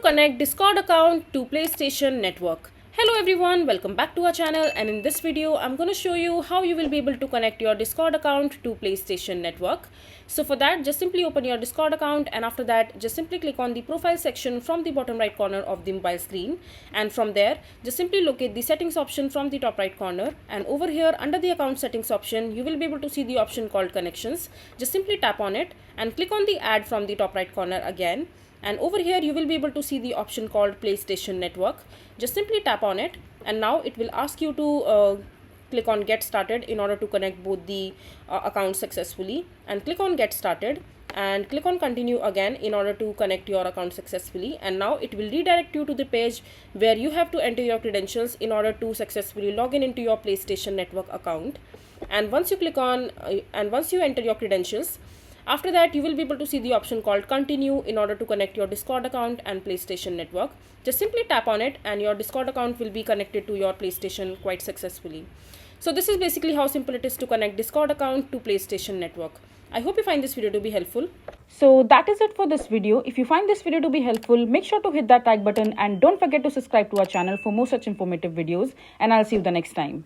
connect Discord account to PlayStation Network. Hello everyone, welcome back to our channel, and in this video I'm going to show you how you will be able to connect your Discord account to PlayStation Network. So for that, just simply open your Discord account, and after that just simply click on the profile section from the bottom right corner of the mobile screen, and from there just simply locate the settings option from the top right corner, and over here under the account settings option you will be able to see the option called connections. Just simply tap on it and click on the add from the top right corner again, and over here you will be able to see the option called PlayStation Network. Just simply tap on it, and now it will ask you to click on get started in order to connect both the accounts successfully, and click on get started and click on continue again in order to connect your account successfully. And now it will redirect you to the page where you have to enter your credentials in order to successfully log in into your PlayStation Network account. And once you click on and once you enter your credentials, after that you will be able to see the option called continue in order to connect your Discord account and PlayStation Network. Just simply tap on it and your Discord account will be connected to your PlayStation quite successfully. So this is basically how simple it is to connect Discord account to PlayStation Network. I hope you find this video to be helpful. So that is it for this video. If you find this video to be helpful, make sure to hit that like button and don't forget to subscribe to our channel for more such informative videos, and I'll see you the next time.